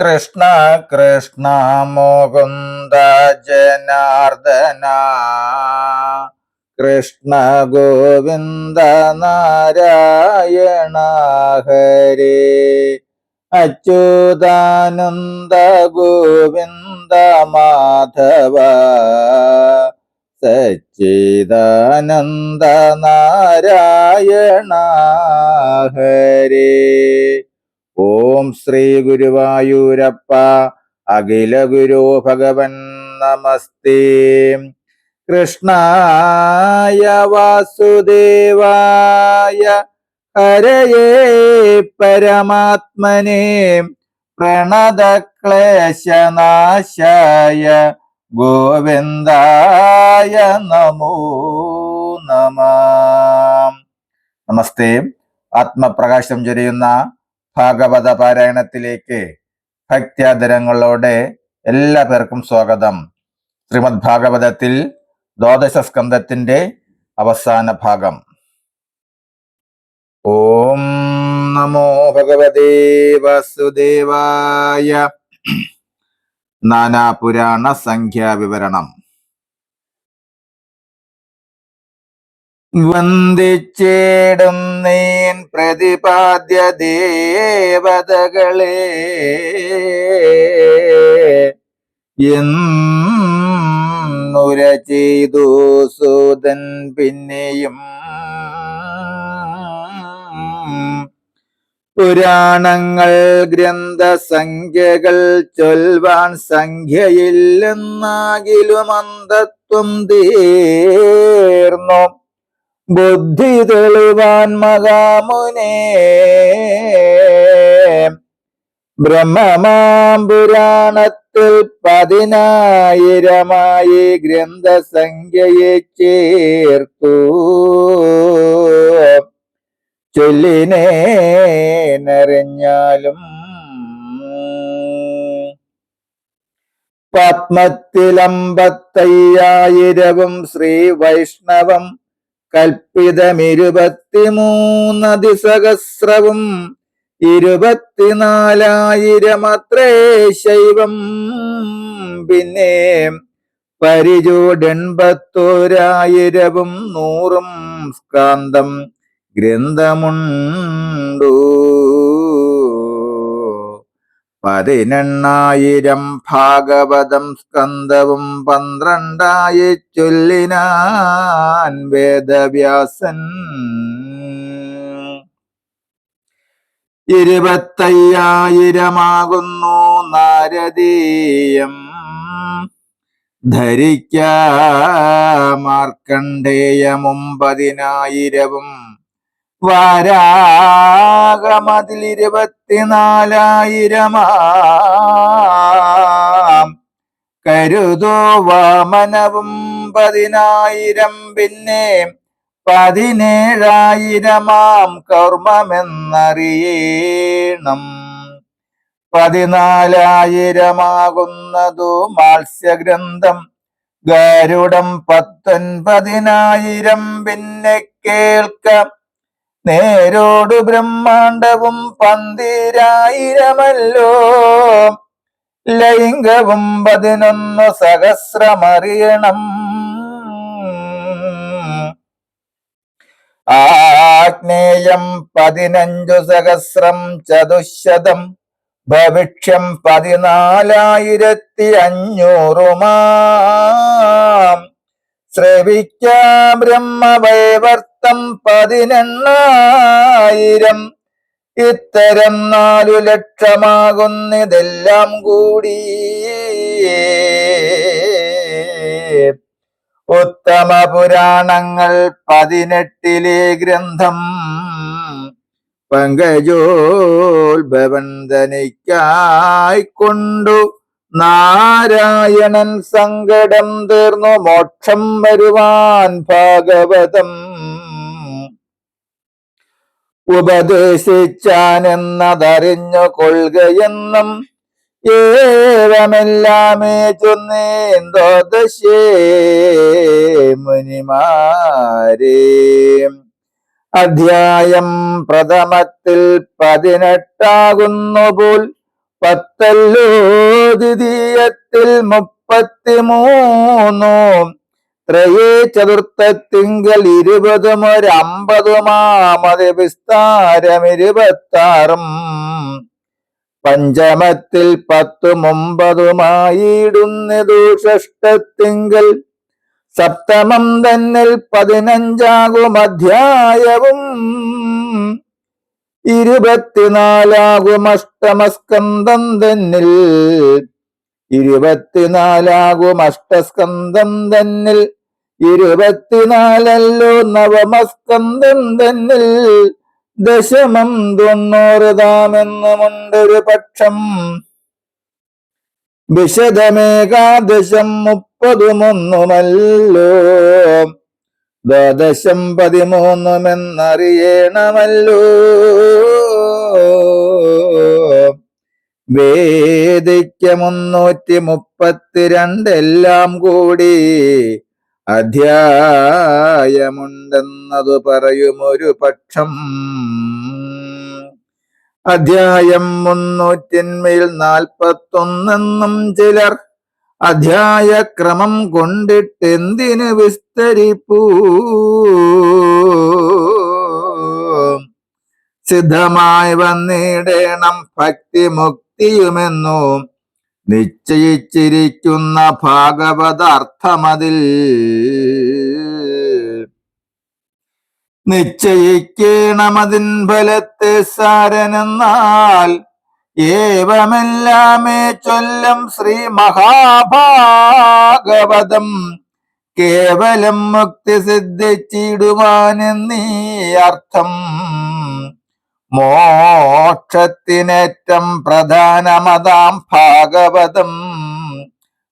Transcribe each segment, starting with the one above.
കൃഷ്ണ കൃഷ്ണ മുകുന്ദ ജനാർദ്ദന കൃഷ്ണ ഗോവിന്ദ നാരായണ ഹരേ അച്യുതാനന്ദ ഗോവിന്ദ മാധവ സച്ചിദാനന്ദ നാരായണ ഹരേ. ഓം ശ്രീ ഗുരുവായൂരപ്പ അഖില ഗുരു ഭഗവൻ നമസ്തേ. കൃഷ്ണായ വാസുദേവായ ഹരയേ പരമാത്മനേ പ്രണതക്ലേശനാശായ ഗോവിന്ദായ നമോ നമഃ. നമസ്തേ. ആത്മപ്രകാശം ചൊരിയുന്ന ഭാഗവത പാരായണത്തിലേക്ക് ഭക്ത്യാദരങ്ങളോടെ എല്ലാ പേർക്കും സ്വാഗതം. ശ്രീമദ് ഭാഗവതത്തിൽ ദ്വാദശ സ്കന്ധത്തിന്റെ അവസാന ഭാഗം. ഓം നമോ ഭഗവതേ വാസുദേവായ. നാനാപുരാണ സംഖ്യാവിവരണം. വന്ദിച്ചേടുന്നേൻ പ്രതിപാദ്യ ദേവതകളെ എന്നുര ചെയ്തു സൂതൻ പിന്നെയും പുരാണങ്ങൾ ഗ്രന്ഥസംഖ്യകൾ ചൊൽവാൻ സംഖ്യയില്ലെന്നാകിലും അന്ധത്വം തീർന്നു ബുദ്ധി തെളിവാൻ മഹാമുനേ. ബ്രഹ്മമാം പുരാണത്തിൽ 10,000 ഗ്രന്ഥസംഖ്യയെ ചേർത്തു ചൊല്ലിനേനറിഞ്ഞാലും പത്മത്തിൽ 55,000 ശ്രീ വൈഷ്ണവം കൽപ്പിതം 23 സഹസ്രവും 24,000 അത്രേ ശൈവം. പിന്നെ പരിചൂട് 81,000 100 സ്കാന്തം ഗ്രന്ഥമുണ്ടു. 18,000 ഭാഗവതം സ്കന്ധവും 12 ചൊല്ലിനാൻ വേദവ്യാസൻ. 25,000 നാരദീയം ധരിക്ക മാർക്കണ്ഡേയം 9,000 വാരാഗമതിൽ 24,000 കരുതോ വാമനവും 10,000 പിന്നെ 17,000 കർമ്മമെന്നറിയണം. 14,000 മാത്സ്യഗ്രന്ഥം ഗരുഡം 19,000 പിന്നെ കേൾക്ക നേരോട് ബ്രഹ്മാണ്ടവും 12,000 ലൈംഗവും 11 സഹസ്രമറിയണം. ആഗ്നേയം 15 സഹസ്രം ചതുശതം ഭവിക്ഷ്യം 14,500 ശ്രവിക്ക ബ്രഹ്മവൈവർത്തം 18,000 ഇത്തരം 4 ലക്ഷമാകുന്നിതെല്ലാം കൂടി ഉത്തമ പുരാണങ്ങൾ 18 ഗ്രന്ഥം പങ്കജോത്ഭവൻ തനിക്കായിക്കൊണ്ടു നാരായണൻ സങ്കടം തീർന്നു മോക്ഷം വരുവാൻ ഭാഗവതം ഉപദേശിച്ചാനെന്നതറിഞ്ഞു കൊള്ളുകയെന്നും ഏവമെല്ലാമേ ചൊന്നേന്തോദശേ മുനിമാരേ. അധ്യായം പ്രഥമത്തിൽ 18 പോൽ പത്തല്ലോ ദ്വിതീയത്തിൽ 33 ത്രയേ ചതുർത്ഥത്തിങ്കൽ 20 വിസ്താരം 26 പഞ്ചമത്തിൽ 10 ഷഷ്ടത്തിങ്കൽ സപ്തമം തന്നിൽ 15 അധ്യായവും 24 അഷ്ടമസ്കന്ധം തന്നിൽ 24 അഷ്ടസ്കന്ധം തന്നിൽ 24 നവമസ്കന്ധം തന്നിൽ ദശമം 90 പക്ഷം വിശദമേകാദശം 30 ദ്വാദശം 13 വേദിക്ക 332 എല്ലാം കൂടി അധ്യായമുണ്ടെന്നതു പറയുമൊരു പക്ഷം. അധ്യായം 341 ചിലർ അധ്യായക്രമം കൊണ്ടിട്ടെന്തിനു വിസ്തരിപ്പൂ. സിദ്ധമായി വന്നിടേണം ഭക്തി മുക്തിയുമെന്നു നിശ്ചയിച്ചിരിക്കുന്ന ഭാഗവതാർത്ഥമതിൽ നിശ്ചയിക്കണമതിൻ ഫലത്തെ സാരനെന്നാൽ ഏവമെല്ലാമേ ചൊല്ലം ശ്രീ മഹാഭാഗവതം കേവലം മുക്തി സിദ്ധിച്ചിടുവാനെന്നീ അർത്ഥം. മോക്ഷത്തിനേറ്റം പ്രധാനമതാം ഭാഗവതം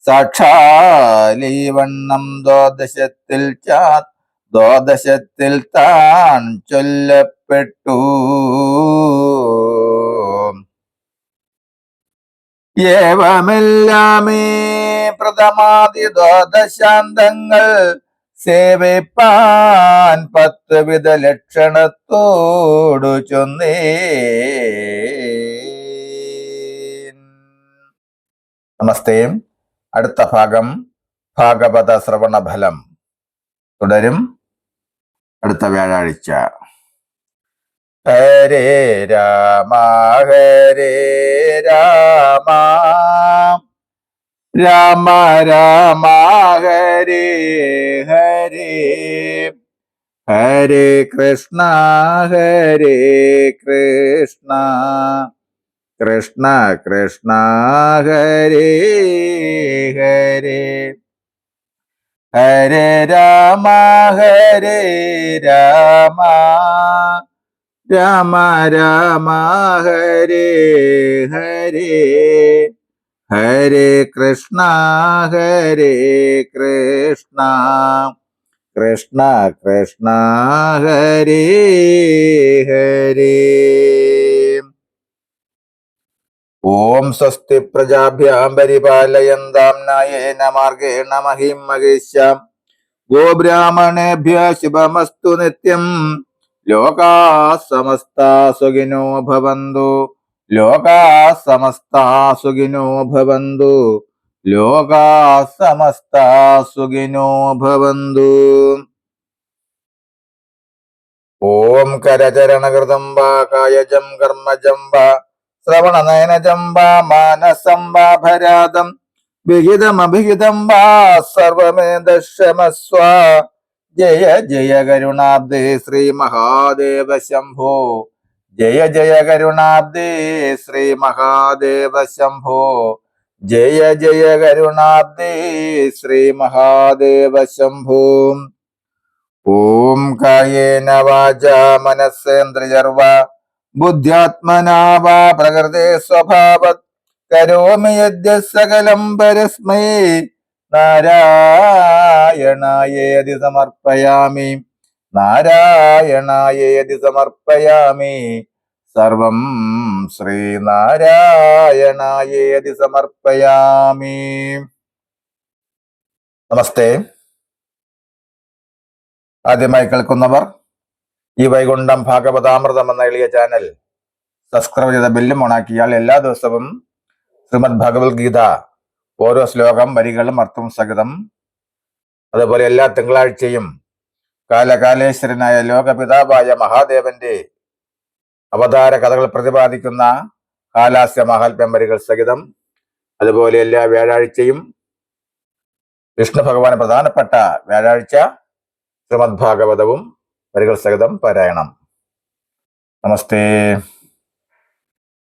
സാക്ഷാലീ വണ്ണം ദ്വാദശത്തിൽ താൻ ചൊല്ലപ്പെട്ടു. ഏവമെല്ലാമേ പ്രഥമാദി ദ്വാദശാന്തങ്ങൾ സേവിപ്പാൻ 10 വിധ ലക്ഷണത്തോടു ചൊന്നേ. നമസ്തേ. അടുത്ത ഭാഗം ഭാഗവത ശ്രവണഫലം തുടരും അടുത്ത വ്യാഴാഴ്ച. ഹരേ രാമ ഹരേ രാമ രാമ രാമ ഹരേ ഹരേ ഹരേ കൃഷ്ണ കൃഷ്ണ കൃഷ്ണ ഹരേ ഹരേ ഹരേ രാമ രാമ രാമ ഹരേ ഹരേ ഹരേ കൃഷ്ണ കൃഷ്ണ കൃഷ്ണ ഹരേ ഹരേ. ഓം സ്വസ്തി പ്രജാഭ്യാം പരിപാലയന്താം ന്യായേന മാർഗേണ മഹിം മഹേശാം ഗോബ്രാഹ്മണേഭ്യഃ ശുഭമസ്തു നിത്യം. ലോകാഃ സമസ്താഃ സുഖിനോ ഭവന്തു ലോകാഃ സമസ്താഃ സുഖിനോ ഭവന്തു ലോകാഃ സമസ്താഃ സുഖിനോ ഭവന്തു. ഓം കരചരണകൃതം വാ കായജം കർമ്മജം വാ ശ്രവണനയനജം വാ മാനസം വാ ഭരാതം വിഹിതമഭിഹിതം വാ സർവമേ ദശമസ്വ. ജയ ജയ കരുണാബ്ദേ ശ്രീ മഹാദേവ ശംഭോ ജയ ജയ കരുണാബ്ദേ ശ്രീ മഹാദേവ ശംഭോ ജയ ജയ കരുണാബ്ദേ ശ്രീ മഹാദേവ ശംഭോ. ഓം കായേന വാചാ മനസ്സേന്ദ്രിയർവാ ബുദ്ധ്യാത്മനാ വാ പ്രകൃതേ സ്വഭാവത് കരോമി യദ്യത് സകലം പരസ്മൈ നാരായണായേതി സമർപ്പയാമി സർവം ശ്രീനാരായണായേതി സമർപ്പയാമി. നമസ്തേ. ആദ്യമായി കേൾക്കുന്നവർ ഈ വൈകുണ്ഠം ഭാഗവതാമൃതം എന്ന എളിയ ചാനൽ സബ്സ്ക്രൈബ് ചെയ്ത ബെല്ലും ഓണാക്കിയാൽ എല്ലാ ദിവസവും ശ്രീമദ് ഭഗവത്ഗീത ഓരോ ശ്ലോകം വരികളും അർത്ഥവും സഹിതം, അതുപോലെ എല്ലാ തിങ്കളാഴ്ചയും കാലകാലേശ്വരനായ ലോകപിതാവായ മഹാദേവന്റെ അവതാര കഥകൾ പ്രതിപാദിക്കുന്ന കാലാസ്യ മഹാത്മ്യം വരികൾ സഹിതം, അതുപോലെ എല്ലാ വ്യാഴാഴ്ചയും വിഷ്ണു ഭഗവാന് പ്രധാനപ്പെട്ട വ്യാഴാഴ്ച ശ്രീമദ് ഭാഗവതവും വരികൾ സഹിതം പാരായണം. നമസ്തേ.